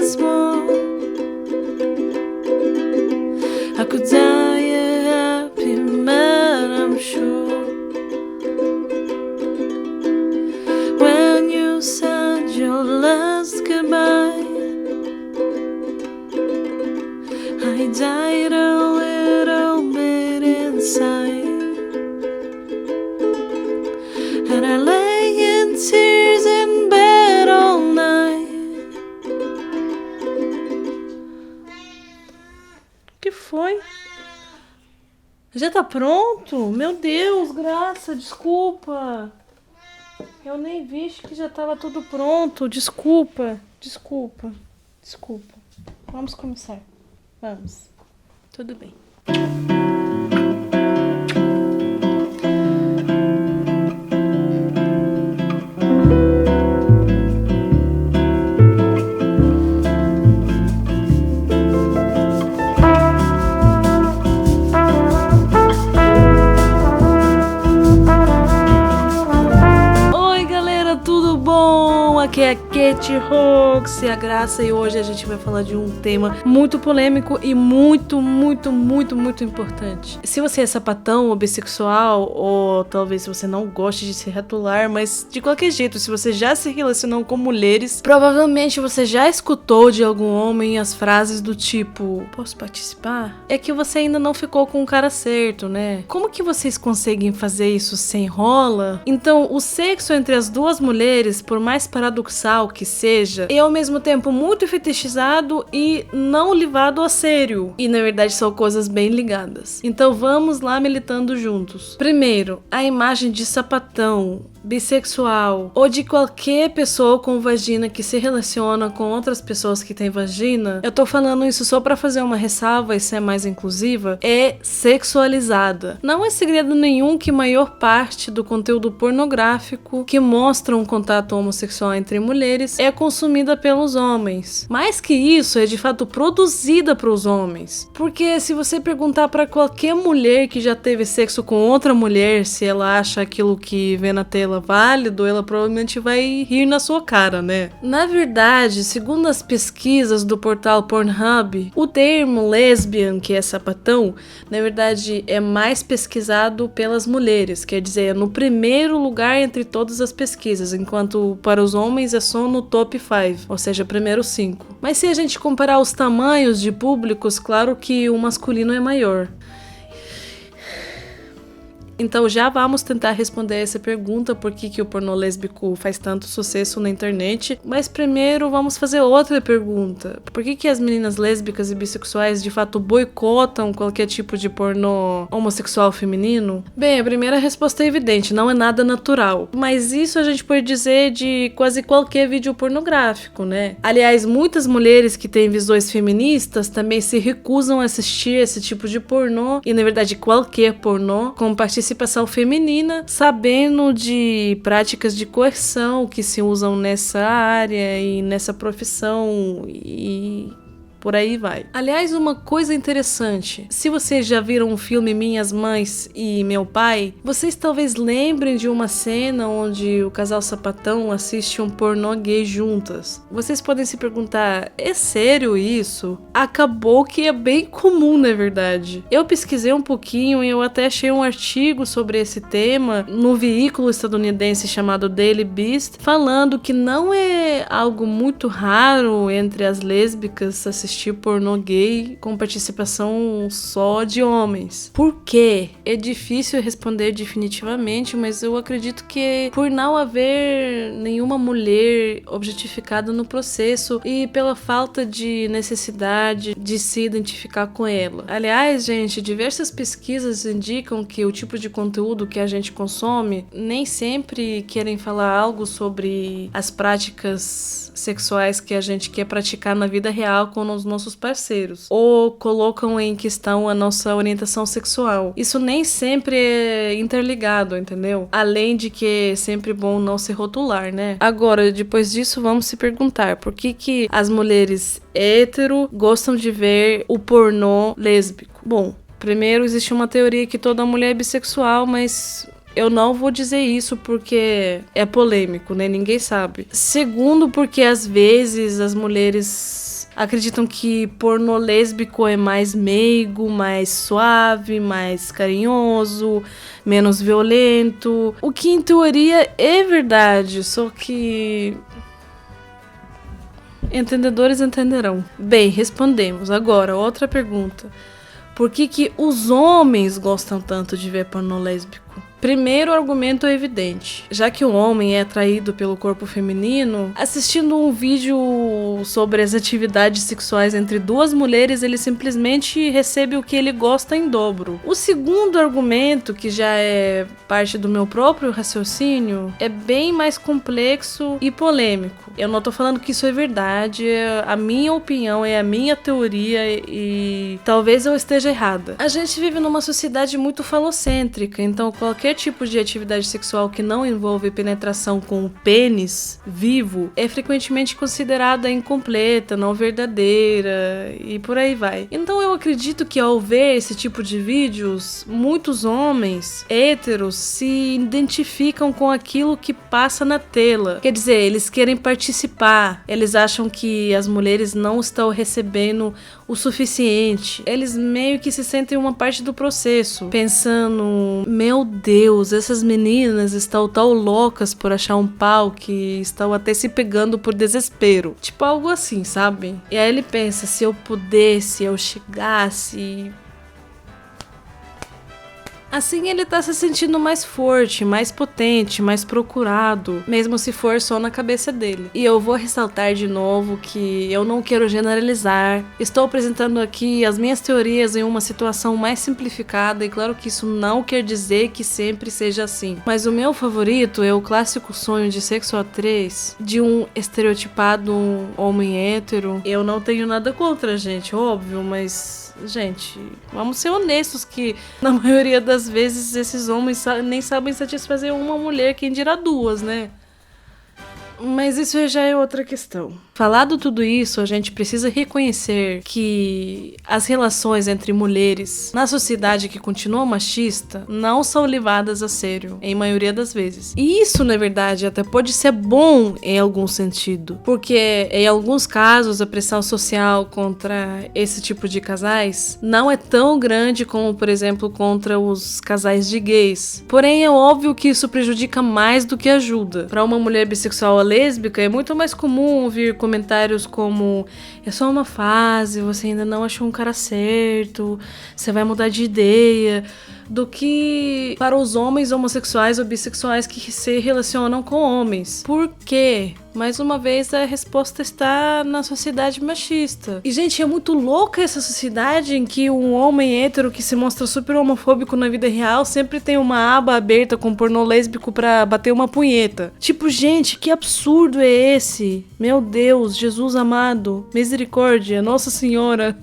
once more. I could die a happy man, I'm sure. When you said your last goodbye, I died a little bit inside, and I lay in tears in bed all night. O que foi? Já tá pronto? Meu Deus, Graça, desculpa. Eu nem vi que já tava tudo pronto. Desculpa. Vamos começar. Vamos. Tudo bem. Aqui é a Kate Rox e a Graça, e hoje a gente vai falar de um tema muito polêmico e muito importante. Se você é sapatão ou bissexual, ou talvez você não goste de se rotular, mas de qualquer jeito, se você já se relacionou com mulheres, provavelmente você já escutou de algum homem as frases do tipo: posso participar? É que você ainda não ficou com o cara certo, né? Como que vocês conseguem fazer isso sem rola? Então, o sexo entre as duas mulheres, por mais paradoxal que seja, é ao mesmo tempo muito fetichizado e não levado a sério. E na verdade são coisas bem ligadas. Então vamos lá militando juntos. Primeiro, a imagem de sapatão, bissexual ou de qualquer pessoa com vagina que se relaciona com outras pessoas que têm vagina, eu tô falando isso só pra fazer uma ressalva e ser mais inclusiva, é sexualizada. Não é segredo nenhum que maior parte do conteúdo pornográfico que mostra um contato homossexual entre mulheres é consumida pelos homens. Mais que isso, é de fato produzida pelos homens. Porque se você perguntar pra qualquer mulher que já teve sexo com outra mulher se ela acha aquilo que vê na tela válido, ela provavelmente vai rir na sua cara, né? Na verdade, segundo as pesquisas do portal Pornhub, o termo lesbian, que é sapatão, na verdade é mais pesquisado pelas mulheres, quer dizer, é no primeiro lugar entre todas as pesquisas, enquanto para os homens é só no top 5, ou seja, primeiro 5. Mas se a gente comparar os tamanhos de públicos, claro que o masculino é maior. Então já vamos tentar responder essa pergunta, por que o pornô lésbico faz tanto sucesso na internet. Mas primeiro vamos fazer outra pergunta. Por que as meninas lésbicas e bissexuais de fato boicotam qualquer tipo de pornô homossexual feminino? Bem, a primeira resposta é evidente, não é nada natural. Mas isso a gente pode dizer de quase qualquer vídeo pornográfico, né? Aliás, muitas mulheres que têm visões feministas também se recusam a assistir esse tipo de pornô, e na verdade qualquer pornô, com participação feminina, sabendo de práticas de coerção que se usam nessa área e nessa profissão e por aí vai. Aliás, uma coisa interessante, se vocês já viram o filme Minhas Mães e Meu Pai, vocês talvez lembrem de uma cena onde o casal sapatão assiste um pornô gay juntas. Vocês podem se perguntar, é sério isso? Acabou que é bem comum, na verdade. Eu pesquisei um pouquinho e eu até achei um artigo sobre esse tema no veículo estadunidense chamado Daily Beast, falando que não é algo muito raro entre as lésbicas assistir pornô gay com participação só de homens. Por quê? É difícil responder definitivamente, mas eu acredito que é por não haver nenhuma mulher objetificada no processo e pela falta de necessidade de se identificar com ela. Aliás, gente, diversas pesquisas indicam que o tipo de conteúdo que a gente consome nem sempre querem falar algo sobre as práticas sexuais que a gente quer praticar na vida real com os nossos parceiros, ou colocam em questão a nossa orientação sexual. Isso nem sempre é interligado, entendeu? Além de que é sempre bom não se rotular, né? Agora, depois disso, vamos se perguntar por que as mulheres hétero gostam de ver o pornô lésbico. Bom, primeiro existe uma teoria que toda mulher é bissexual, mas eu não vou dizer isso porque é polêmico, né? Ninguém sabe. Segundo, porque às vezes as mulheres acreditam que pornô lésbico é mais meigo, mais suave, mais carinhoso, menos violento. O que em teoria é verdade, só que entendedores entenderão. Bem, respondemos. Agora, outra pergunta. Por que os homens gostam tanto de ver pornô lésbico? Primeiro, o argumento é evidente. Já que o homem é atraído pelo corpo feminino, assistindo um vídeo sobre as atividades sexuais entre duas mulheres, ele simplesmente recebe o que ele gosta em dobro. O segundo argumento, que já é parte do meu próprio raciocínio, é bem mais complexo e polêmico. Eu não tô falando que isso é verdade, a minha opinião é a minha teoria e talvez eu esteja errada. A gente vive numa sociedade muito falocêntrica, então qualquer tipo de atividade sexual que não envolve penetração com o pênis vivo é frequentemente considerada incompleta, não verdadeira e por aí vai. Então eu acredito que ao ver esse tipo de vídeos, muitos homens héteros se identificam com aquilo que passa na tela. Quer dizer, eles querem participar, eles acham que as mulheres não estão recebendo o suficiente. Eles meio que se sentem uma parte do processo, pensando, meu Deus, essas meninas estão tão loucas por achar um pau que estão até se pegando por desespero. Tipo algo assim, sabe? E aí ele pensa, se eu pudesse, eu chegasse... Assim ele tá se sentindo mais forte, mais potente, mais procurado, mesmo se for só na cabeça dele. E eu vou ressaltar de novo que eu não quero generalizar. Estou apresentando aqui as minhas teorias em uma situação mais simplificada e claro que isso não quer dizer que sempre seja assim. Mas o meu favorito é o clássico sonho de sexo a três, de um estereotipado homem hétero. Eu não tenho nada contra, gente, óbvio, mas... Gente, vamos ser honestos que na maioria das vezes esses homens nem sabem satisfazer uma mulher, quem dirá duas, né? Mas isso já é outra questão. Falado tudo isso, a gente precisa reconhecer que as relações entre mulheres na sociedade que continua machista não são levadas a sério, em maioria das vezes. E isso, na verdade, até pode ser bom em algum sentido, porque em alguns casos a pressão social contra esse tipo de casais não é tão grande como, por exemplo, contra os casais de gays. Porém, é óbvio que isso prejudica mais do que ajuda. Para uma mulher bissexual ou lésbica, é muito mais comum ouvir comentários como é só uma fase, você ainda não achou um cara certo, você vai mudar de ideia, do que para os homens homossexuais ou bissexuais que se relacionam com homens. Por quê? Mais uma vez, a resposta está na sociedade machista. E, gente, é muito louca essa sociedade em que um homem hétero que se mostra super homofóbico na vida real sempre tem uma aba aberta com pornô lésbico pra bater uma punheta. Tipo, gente, que absurdo é esse? Meu Deus, Jesus amado, misericórdia, Nossa Senhora.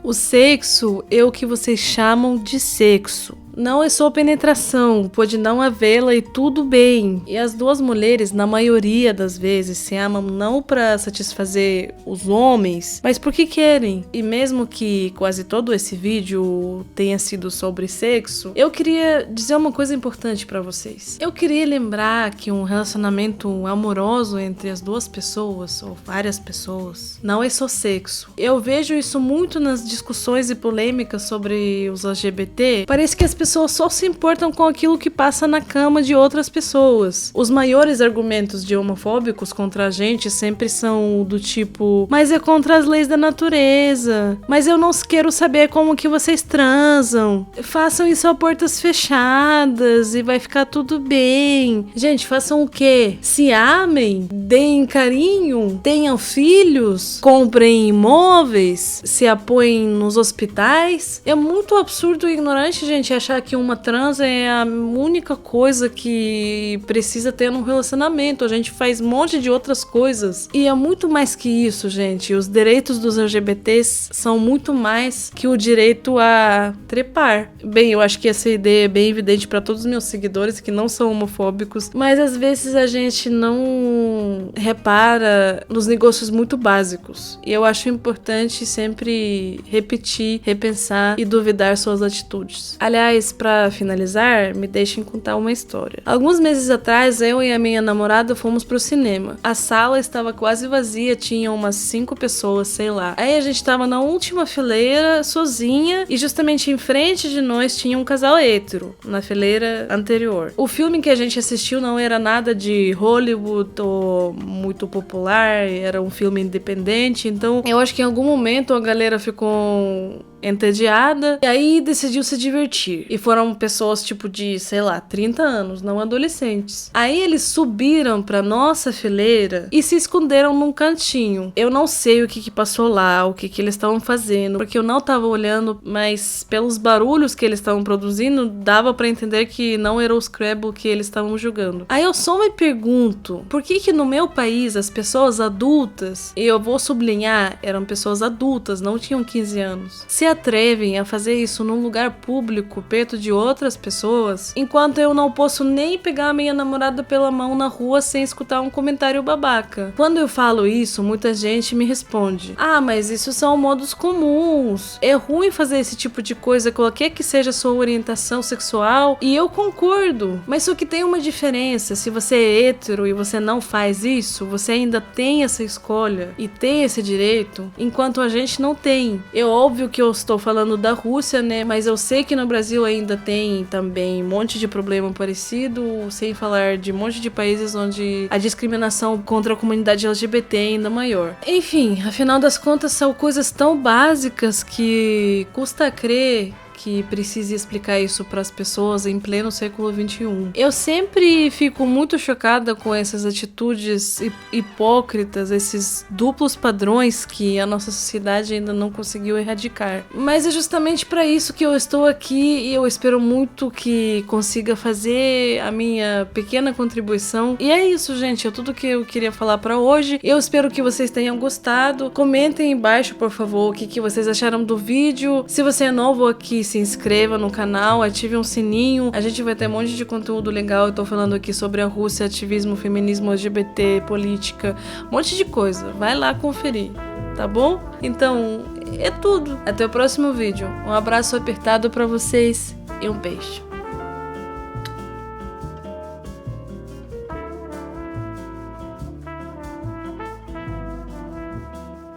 O sexo é o que vocês chamam de sexo. Não é só penetração, pode não havê-la e tudo bem. E as duas mulheres, na maioria das vezes, se amam não para satisfazer os homens, mas porque querem. E mesmo que quase todo esse vídeo tenha sido sobre sexo, eu queria dizer uma coisa importante para vocês. Eu queria lembrar que um relacionamento amoroso entre as duas pessoas, ou várias pessoas, não é só sexo. Eu vejo isso muito nas discussões e polêmicas sobre os LGBT. Parece que as pessoas só se importam com aquilo que passa na cama de outras pessoas. Os maiores argumentos de homofóbicos contra a gente sempre são do tipo, mas é contra as leis da natureza, mas eu não quero saber como que vocês transam, façam isso a portas fechadas e vai ficar tudo bem. Gente, façam o quê? Se amem, deem carinho, tenham filhos, comprem imóveis, se apoiem nos hospitais. É muito absurdo e ignorante, gente, achar que uma trans é a única coisa que precisa ter num relacionamento. A gente faz um monte de outras coisas. E é muito mais que isso, gente. Os direitos dos LGBTs são muito mais que o direito a trepar. Bem, eu acho que essa ideia é bem evidente para todos os meus seguidores que não são homofóbicos, mas às vezes a gente não repara nos negócios muito básicos. E eu acho importante sempre repetir, repensar e duvidar suas atitudes. Aliás, Mas, pra finalizar, me deixem contar uma história. Alguns meses atrás, eu e a minha namorada fomos pro cinema. A sala estava quase vazia, tinha umas 5 pessoas, sei lá. Aí a gente tava na última fileira, sozinha, e justamente em frente de nós tinha um casal hétero, na fileira anterior. O filme que a gente assistiu não era nada de Hollywood ou muito popular, era um filme independente, então eu acho que em algum momento a galera ficou entediada e aí decidiu se divertir. E foram pessoas tipo de, sei lá, 30 anos, não adolescentes. Aí eles subiram pra nossa fileira e se esconderam num cantinho. Eu não sei o que passou lá, o que eles estavam fazendo, porque eu não tava olhando, mas pelos barulhos que eles estavam produzindo, dava pra entender que não era o Scrabble que eles estavam jogando. Aí eu só me pergunto, por que no meu país as pessoas adultas, e eu vou sublinhar, eram pessoas adultas, não tinham 15 anos, se atrevem a fazer isso num lugar público, perto de outras pessoas, enquanto eu não posso nem pegar a minha namorada pela mão na rua sem escutar um comentário babaca. Quando eu falo isso, muita gente me responde: ah, mas isso são modos comuns, é ruim fazer esse tipo de coisa, qualquer que seja a sua orientação sexual, e eu concordo, mas só que tem uma diferença. Se você é hétero e você não faz isso, você ainda tem essa escolha e tem esse direito, enquanto a gente não tem. É óbvio que eu estou falando da Rússia, né? Mas eu sei que no Brasil ainda tem também um monte de problema parecido, sem falar de um monte de países onde a discriminação contra a comunidade LGBT é ainda maior. Enfim, afinal das contas, são coisas tão básicas que custa crer que precise explicar isso para as pessoas em pleno século XXI. Eu sempre fico muito chocada com essas atitudes hipócritas, esses duplos padrões que a nossa sociedade ainda não conseguiu erradicar. Mas é justamente para isso que eu estou aqui e eu espero muito que consiga fazer a minha pequena contribuição. E é isso, gente, é tudo que eu queria falar para hoje. Eu espero que vocês tenham gostado. Comentem embaixo, por favor, o que vocês acharam do vídeo. Se você é novo aqui, se inscreva no canal, ative um sininho. A gente vai ter um monte de conteúdo legal. Eu tô falando aqui sobre a Rússia, ativismo, feminismo, LGBT, política, um monte de coisa. Vai lá conferir, tá bom? Então, é tudo. Até o próximo vídeo. Um abraço apertado pra vocês e um beijo.